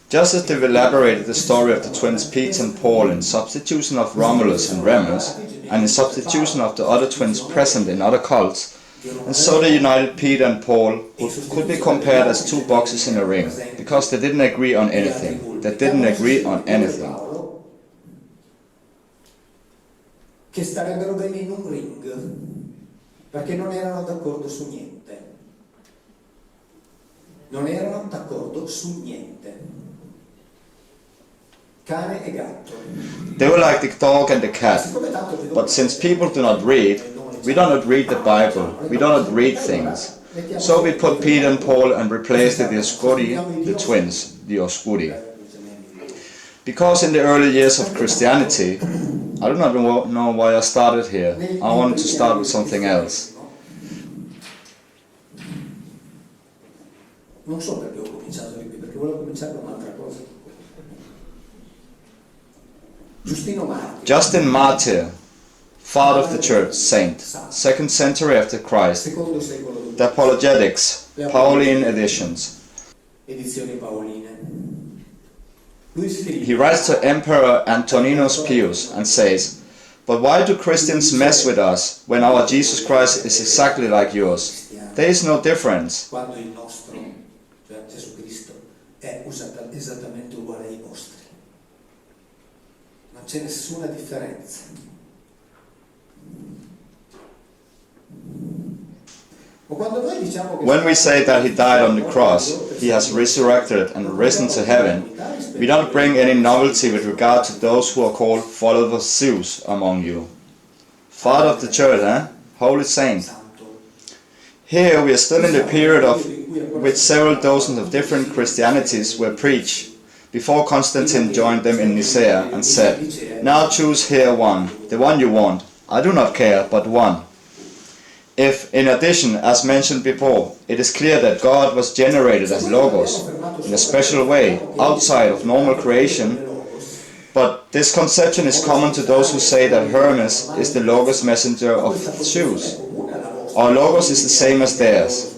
Just as they've elaborated the story of the twins Peter and Paul in substitution of Romulus and Remus, and in substitution of the other twins present in other cults, and so they united Peter and Paul, who could be compared as two boxes in a ring, because they didn't agree on anything. They didn't agree on anything. Che starebbero bene in un ring, perché non erano d'accordo su niente. Non erano d'accordo su niente. Cane e gatto. They were like the dog and the cat, but since people do not read, we do not read the Bible, we do not read things. So we put Peter and Paul and replaced the Dioscuri, the twins, the Oscuri. Because in the early years of Christianity, I do not know why I started here. I wanted to start with something else. Non so perché ho cominciato qui, perché volevo cominciare con un'altra cosa. Justin Martyr, father of the church, saint, 2nd century after Christ. The Apologetics, Pauline editions. He writes to Emperor Antoninus Pius and says, "But why do Christians mess with us when our Jesus Christ is exactly like yours? There is no difference." Quando il nostro, cioè Gesù Cristo, è esattamente uguale ai vostri. Non c'è nessuna differenza. When we say that he died on the cross, he has resurrected and risen to heaven, we don't bring any novelty with regard to those who are called followers of Zeus among you. Father of the church, Holy saint. Here we are still in the period of which several dozens of different Christianities were preached, before Constantine joined them in Nicaea and said, "Now choose here one, the one you want. I do not care, but one." If, in addition, as mentioned before, it is clear that God was generated as Logos in a special way, outside of normal creation, but this conception is common to those who say that Hermes is the Logos messenger of Zeus. Our Logos is the same as theirs.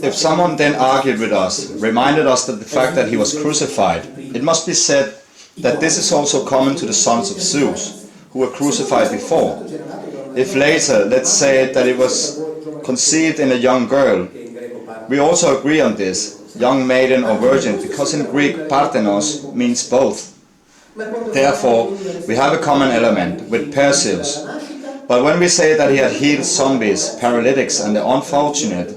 If someone then argued with us, reminded us that the fact that he was crucified, it must be said that this is also common to the sons of Zeus, who were crucified before. If later, let's say that it was conceived in a young girl, we also agree on this, young maiden or virgin, because in Greek parthenos means both. Therefore, we have a common element with Perseus. But when we say that he had healed zombies, paralytics and the unfortunate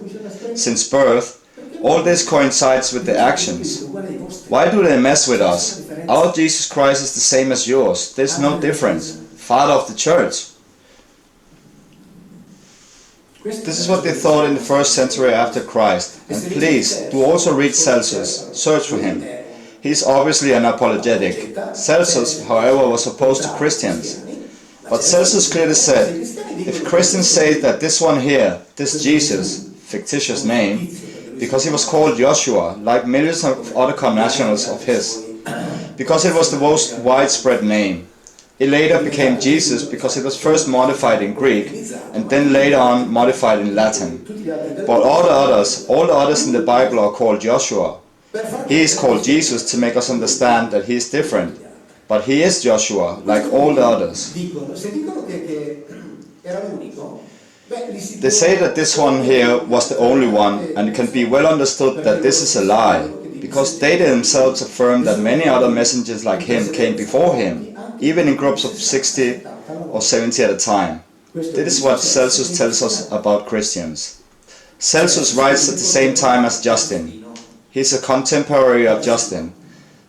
since birth, all this coincides with the actions. Why do they mess with us? Our Jesus Christ is the same as yours. There's no difference. Father of the church. This is what they thought in the 1st century after Christ. And please, do also read Celsus. Search for him. He's obviously an apologetic. Celsus, however, was opposed to Christians. But Celsus clearly said, if Christians say that this one here, this Jesus, fictitious name, because he was called Joshua, like millions of other connationals of his, because it was the most widespread name. It later became Jesus because it was first modified in Greek and then later on modified in Latin. But all the others in the Bible are called Joshua. He is called Jesus to make us understand that he is different. But he is Joshua, like all the others. They say that this one here was the only one, and it can be well understood that this is a lie, because they themselves affirm that many other messengers like him came before him, even in groups of 60 or 70 at a time. This is what Celsus tells us about Christians. Celsus writes at the same time as Justin. He is a contemporary of Justin.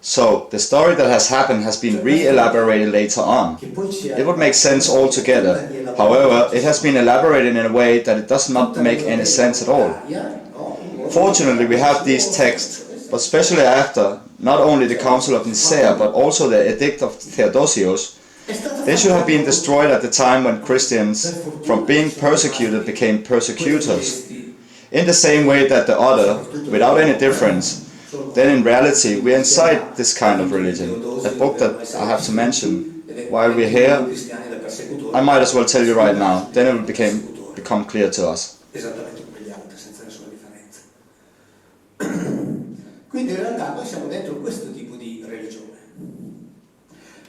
So, the story that has happened has been re-elaborated later on. It would make sense altogether. However, it has been elaborated in a way that it does not make any sense at all. Fortunately, we have these texts, but especially after, not only the Council of Nicaea, but also the Edict of Theodosius, they should have been destroyed at the time when Christians, from being persecuted, became persecutors. In the same way that the other, without any difference, then in reality we are inside this kind of religion. A book that I have to mention while we're here, I might as well tell you right now, then it will become clear to us. esattamente come gli altri, senza nessuna differenza. Quindi in realtà noi siamo dentro questo tipo di religione,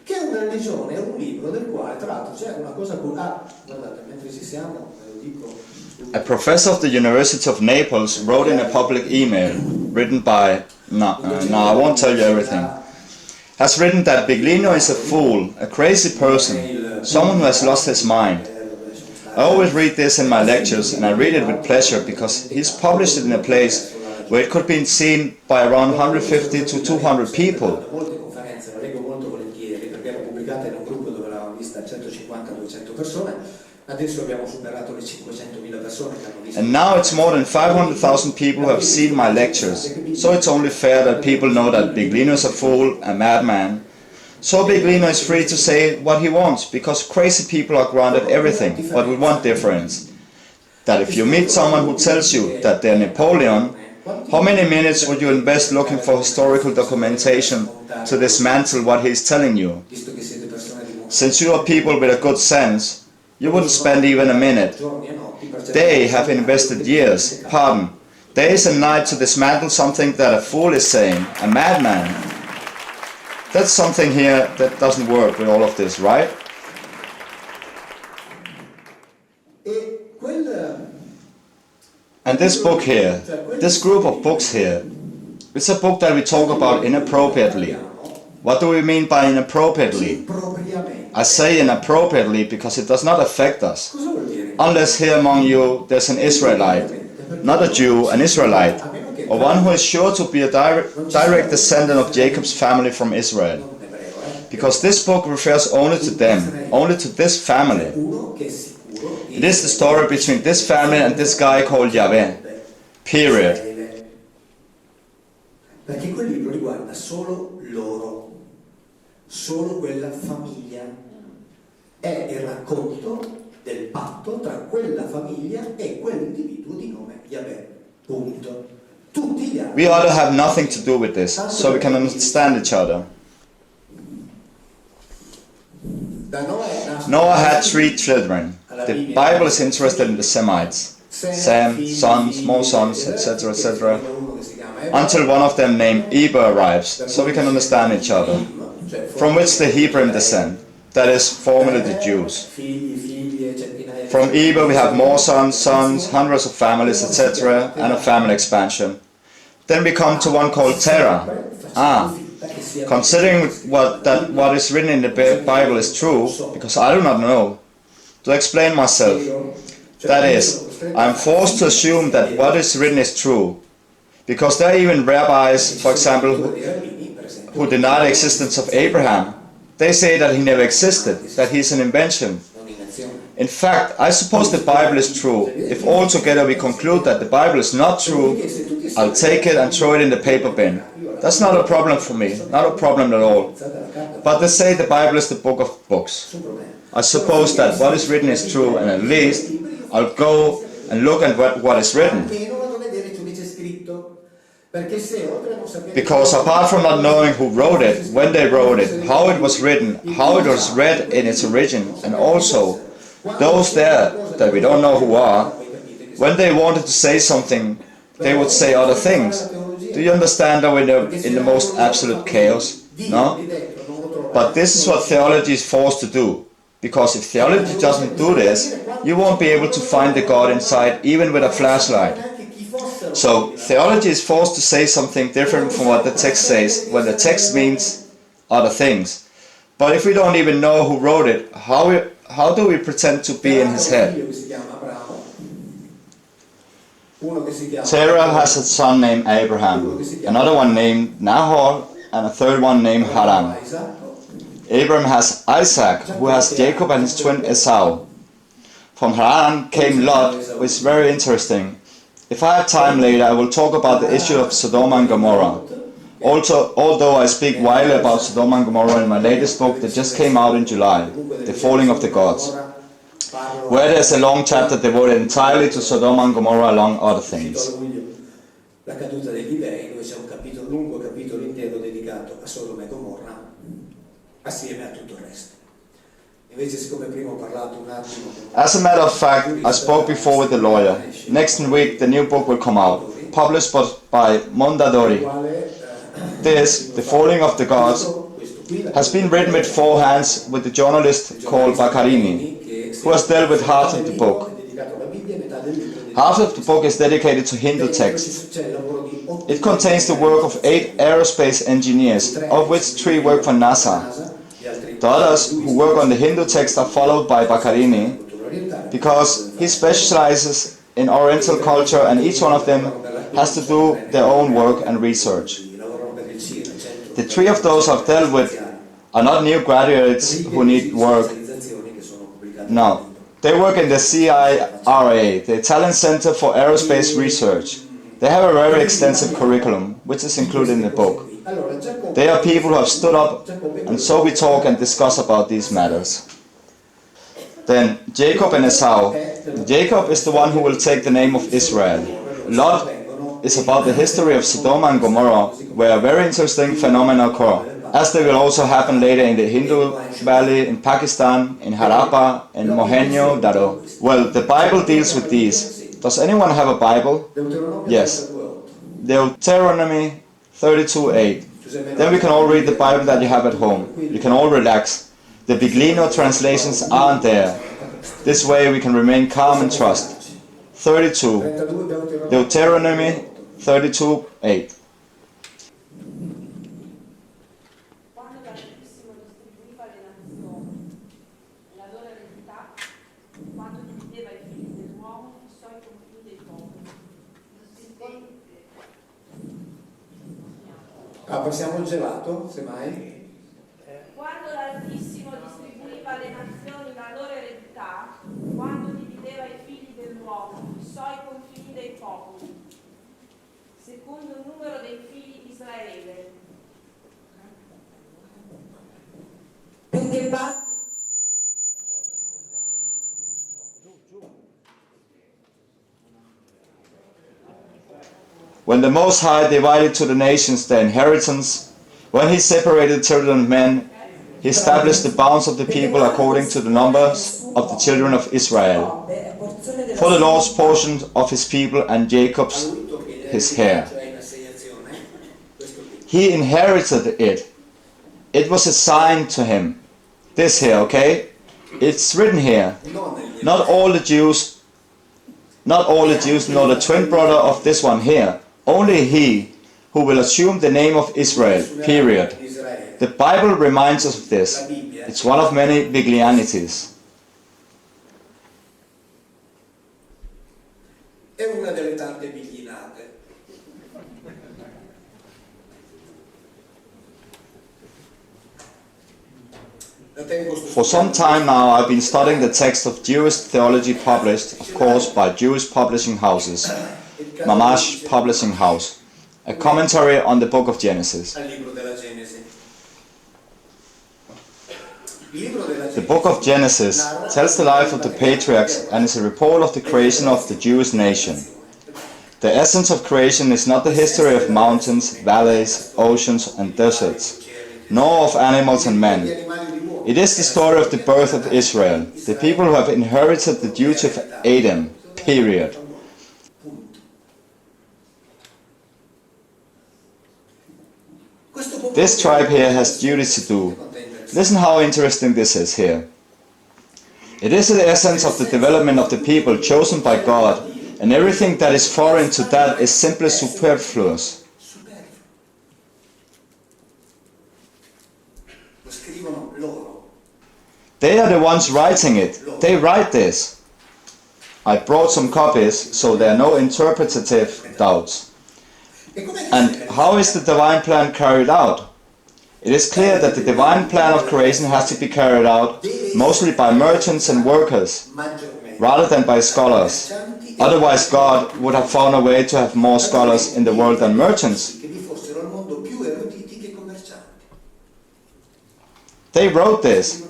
che è una religione, è un libro del quale tra l'altro c'è una cosa guardate, mentre ci siamo, ve lo dico. A professor of the University of Naples wrote in a public email written by, no, I won't tell you everything, has written that Biglino is a fool, a crazy person, someone who has lost his mind. I always read this in my lectures, and I read it with pleasure because he's published it in a place where it could be seen by around 150 to 200 people. Molte conferenze, la leggo molto volentieri perché era pubblicata in un gruppo dove l'avevano vista 150-200 persone, adesso abbiamo superato le 500.000 persone che hanno visto. And now it's more than 500,000 people who have seen my lectures, so it's only fair that people know that Biglino is a fool, a madman. So Biglino is free to say what he wants, because crazy people are granted everything, but with one difference. That if you meet someone who tells you that they're Napoleon, how many minutes would you invest looking for historical documentation to dismantle what he's telling you? Since you are people with a good sense, you wouldn't spend even a minute. They have invested years, days and nights to dismantle something that a fool is saying, a madman. That's something here that doesn't work with all of this, right? And this book here, this group of books here, it's a book that we talk about inappropriately. What do we mean by inappropriately? I say inappropriately because it does not affect us. Unless here among you there's an Israelite, not a Jew, an Israelite, or one who is sure to be a direct descendant of Jacob's family from Israel. Because this book refers only to them, only to this family. It is the story between this family and this guy called Yahweh. Period. Perché quel libro riguarda solo loro, solo quella famiglia. È il racconto del patto tra quella famiglia e quell'individuo di nome Yahweh. Punto. We ought to have nothing to do with this, so we can understand each other. Noah had 3 children. The Bible is interested in the Semites. Sam, sons, more sons, etc., etc. Until one of them named Eber arrives, so we can understand each other. From which the Hebrew descend, that is, formerly the Jews. From Eber we have more sons, hundreds of families, etc., and a family expansion. Then we come to one called Terah. Considering what is written in the Bible is true, because I do not know, to explain myself, that is, I am forced to assume that what is written is true, because there are even rabbis, for example, who deny the existence of Abraham. They say that he never existed, that he is an invention. In fact, I suppose the Bible is true. If altogether we conclude that the Bible is not true, I'll take it and throw it in the paper bin. That's not a problem for me, not a problem at all. But they say the Bible is the book of books. I suppose that what is written is true, and at least I'll go and look at what is written. Because apart from not knowing who wrote it, when they wrote it, how it was written, how it was read in its origin, and also those there that we don't know who are, when they wanted to say something, they would say other things. Do you understand that we're in the most absolute chaos? No? But this is what theology is forced to do. Because if theology doesn't do this, you won't be able to find the God inside even with a flashlight. So theology is forced to say something different from what the text says, when the text means other things. But if we don't even know who wrote it, how do we pretend to be in his head? Terah has a son named Abraham, another one named Nahor, and a third one named Haran. Abraham has Isaac, who has Jacob and his twin Esau. From Haran came Lot, which is very interesting. If I have time later, I will talk about the issue of Sodom and Gomorrah. Also, although I speak widely about Sodom and Gomorrah in my latest book that just came out in July, The Falling of the Gods, where there's a long chapter devoted entirely to Sodom and Gomorrah along other things. La caduta degli dei, dove c'è un lungo capitolo intero dedicato a Sodoma e Gomorra, assieme a tutto il resto. As a matter of fact, I spoke before with the lawyer. Next week the new book will come out, published by Mondadori. This, The Falling of the Gods, has been written with four hands with a journalist called Baccarini, who has dealt with half of the book. Half of the book is dedicated to Hindu texts. It contains the work of 8 aerospace engineers, of which 3 work for NASA. The others who work on the Hindu text are followed by Baccarini, because he specializes in Oriental culture and each one of them has to do their own work and research. The 3 of those I've dealt with are not new graduates who need work. No. They work in the CIRA, the Italian Center for Aerospace Research. They have a very extensive curriculum, which is included in the book. They are people who have stood up, and so we talk and discuss about these matters. Then, Jacob and Esau. Jacob is the one who will take the name of Israel. Lot is about the history of Sodom and Gomorrah, where a very interesting phenomena occur, as they will also happen later in the Hindu Valley, in Pakistan, in Harappa, and Mohenjo-Daro. Well, the Bible deals with these. Does anyone have a Bible? Yes. Deuteronomy 32:8. Then we can all read the Bible that you have at home. You can all relax. The Biglino translations aren't there. This way we can remain calm and trust. 32. Deuteronomy 32:8. Passiamo il gelato, semmai. Quando l'Altissimo distribuiva le nazioni la loro eredità, quando divideva i figli dell'uomo, fissò i confini dei popoli, secondo il numero dei figli di Israele. When the Most High divided to the nations their inheritance, when he separated children and men, he established the bounds of the people according to the numbers of the children of Israel. For the Lord's portion of his people and Jacob's his hair. He inherited it. It was assigned to him. This here, okay? It's written here. Not all the Jews nor the twin brother of this one here. Only he who will assume the name of Israel, period. The Bible reminds us of this. It's one of many Biglianities. È una delle tante biglinate. For some time now I've been studying the text of Jewish theology published, of course, by Jewish publishing houses. Mamash Publishing House, a commentary on the book of Genesis. The book of Genesis tells the life of the patriarchs and is a report of the creation of the Jewish nation. The essence of creation is not the history of mountains, valleys, oceans and deserts, nor of animals and men. It is the story of the birth of Israel, the people who have inherited the duty of Adam, period. This tribe here has duties to do. Listen how interesting this is here. It is the essence of the development of the people chosen by God, and everything that is foreign to that is simply superfluous. They are the ones writing it. They write this. I brought some copies, so there are no interpretative doubts. And how is the divine plan carried out? It is clear that the divine plan of creation has to be carried out mostly by merchants and workers, rather than by scholars. Otherwise God would have found a way to have more scholars in the world than merchants. They wrote this.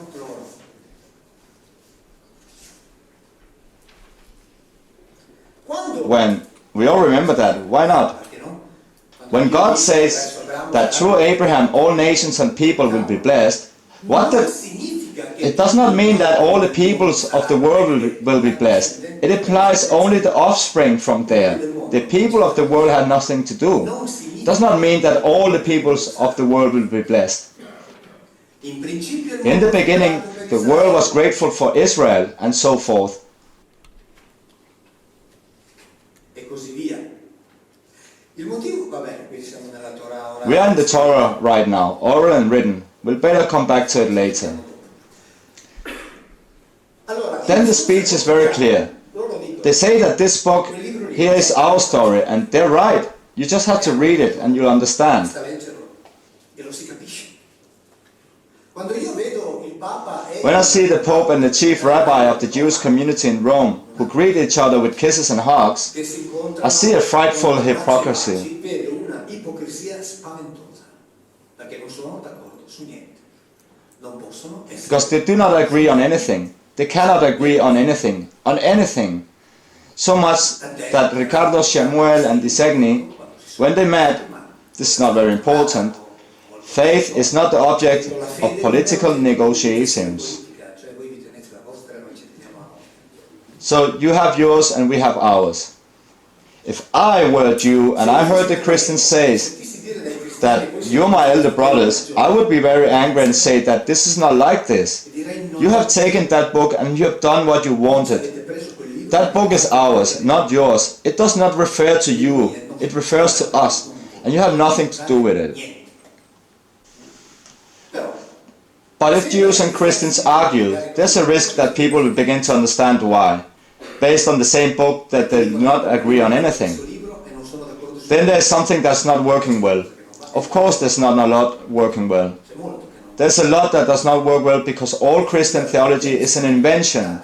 When? We all remember that. Why not? When God says that through Abraham all nations and people will be blessed, what it does not mean that all the peoples of the world will be blessed. It implies only the offspring from there. The people of the world had nothing to do. It does not mean that all the peoples of the world will be blessed. In the beginning, the world was grateful for Israel, and so forth. We are in the Torah right now, oral and written. We'll better come back to it later. Then the speech is very clear. They say that this book here is our story, and they're right. You just have to read it and you'll understand. When I see the Pope and the chief rabbi of the Jewish community in Rome, who greet each other with kisses and hugs, I see a frightful hypocrisy. Because they do not agree on anything. They cannot agree on anything. On anything. So much that Riccardo Schiamuel and Disegni, when they met, this is not very important, faith is not the object of political negotiations. So you have yours and we have ours. If I were a Jew and I heard the Christians say that you're my elder brothers, I would be very angry and say that this is not like this. You have taken that book and you have done what you wanted. That book is ours, not yours. It does not refer to you. It refers to us. And you have nothing to do with it. But if Jews and Christians argue, there's a risk that people will begin to understand why, based on the same book that they do not agree on anything. Then there's something that's not working well. Of course there's not a lot working well. There's a lot that does not work well because all Christian theology is an invention.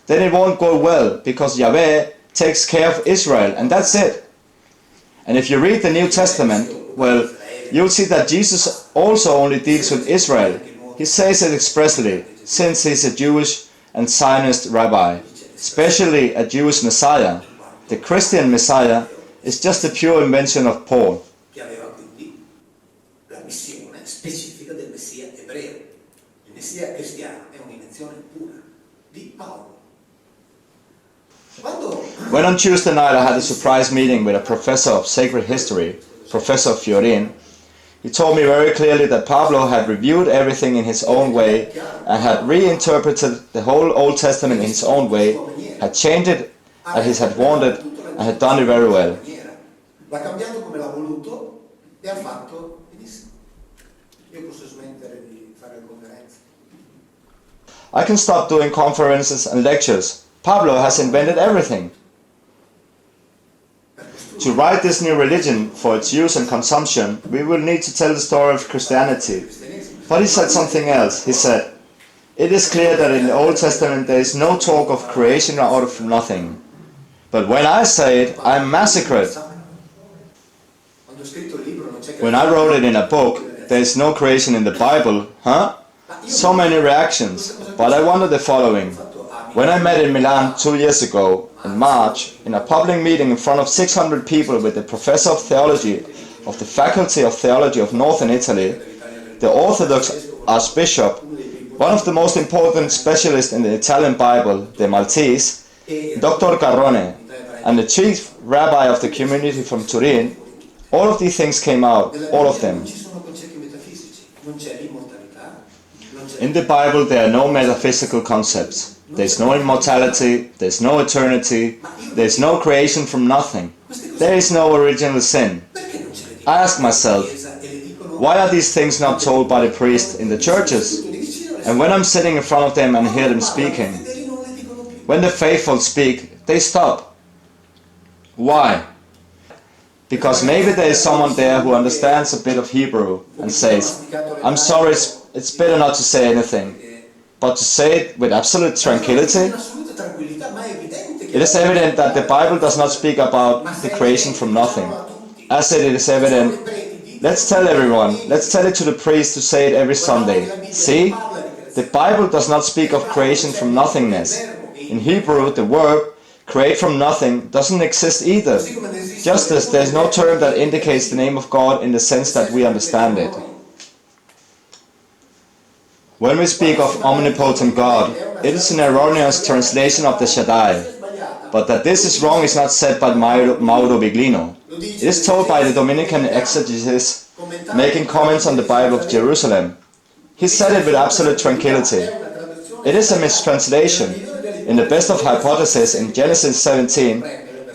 Then it won't go well because Yahweh takes care of Israel and that's it. And if you read the New Testament, well, you'll see that Jesus also only deals with Israel. He says it expressly, since he's a Jewish and Zionist rabbi, especially a Jewish Messiah. The Christian Messiah is just a pure invention of Paul. When on Tuesday night I had a surprise meeting with a professor of sacred history, Professor Fiorin, he told me very clearly that Pablo had reviewed everything in his own way and had reinterpreted the whole Old Testament in his own way, had changed it as he had wanted, and had done it very well. I can stop doing conferences and lectures. Pablo has invented everything. To write this new religion for its use and consumption, we will need to tell the story of Christianity. But he said something else. He said, "It is clear that in the Old Testament there is no talk of creation out of nothing. But when I say it, I am massacred. When I wrote it in a book, there is no creation in the Bible, huh? So many reactions. But I wonder the following. When I met in Milan 2 years ago, in March, in a public meeting in front of 600 people with the professor of theology of the Faculty of Theology of Northern Italy, the Orthodox Archbishop, one of the most important specialists in the Italian Bible, the Maltese, Dr. Carrone, and the chief rabbi of the community from Turin, all of these things came out, all of them. In the Bible there are no metaphysical concepts. There's no immortality, there's no eternity, there's no creation from nothing. There is no original sin. I ask myself, why are these things not told by the priests in the churches? And when I'm sitting in front of them and hear them speaking, when the faithful speak, they stop. Why? Because maybe there is someone there who understands a bit of Hebrew and says, I'm sorry, it's better not to say anything. But to say it with absolute tranquility, it is evident that the Bible does not speak about the creation from nothing. As it is evident, let's tell everyone, let's tell it to the priest to say it every Sunday. See, the Bible does not speak of creation from nothingness. In Hebrew, the verb create from nothing doesn't exist either. Just as there is no term that indicates the name of God in the sense that we understand it. When we speak of omnipotent God, it is an erroneous translation of the Shaddai. But that this is wrong is not said by Mauro Biglino. It is told by the Dominican exegesis making comments on the Bible of Jerusalem. He said it with absolute tranquility. It is a mistranslation. In the best of hypotheses in Genesis 17,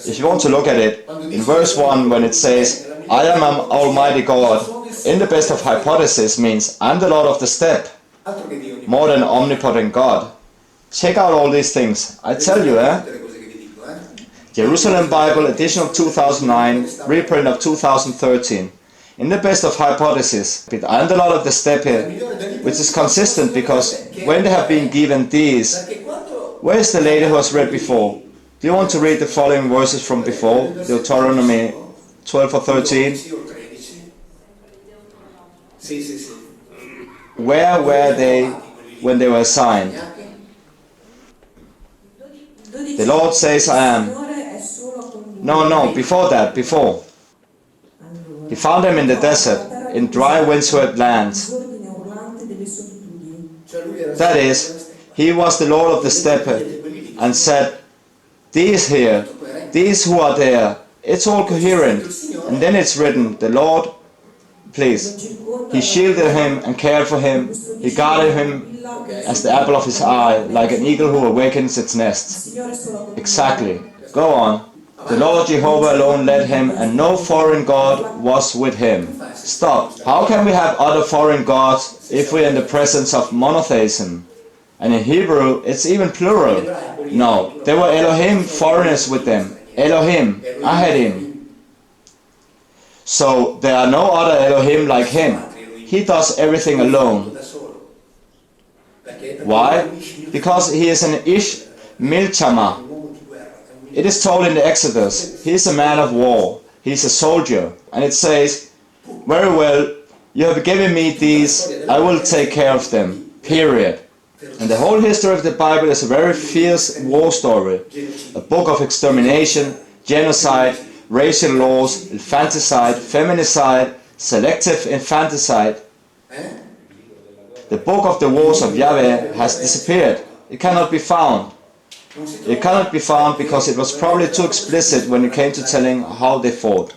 if you want to look at it, in verse 1 when it says, I am an almighty God, in the best of hypotheses means I'm the Lord of the steppe, more than omnipotent God. Check out all these things. I tell you, Jerusalem Bible edition of 2009, reprint of 2013. In the best of hypotheses, I'm the Lord of the steppe here, which is consistent because when they have been given these, where is the lady who was read before? Do you want to read the following verses from before? Deuteronomy 12 or 13. Where were they when they were assigned? The Lord says, I am. No, before that, before. He found them in the desert, in dry windswept lands. That is, he was the Lord of the steppe and said, these here, these who are there, it's all coherent. And then it's written, the Lord, please, he shielded him and cared for him. He guarded him as the apple of his eye, like an eagle who awakens its nest. Exactly. Go on. The Lord Jehovah alone led him, and no foreign god was with him. Stop. How can we have other foreign gods if we're in the presence of monotheism? And in Hebrew, it's even plural. No, there were Elohim foreigners with them. Elohim, Ahedim. So there are no other Elohim like him. He does everything alone. Why? Because he is an Ish Milchama. It is told in the Exodus, he is a man of war. He is a soldier. And it says, very well, you have given me these, I will take care of them. Period. And the whole history of the Bible is a very fierce war story. A book of extermination, genocide, racial laws, infanticide, feminicide, selective infanticide. The book of the wars of Yahweh has disappeared. It cannot be found. It cannot be found because it was probably too explicit when it came to telling how they fought.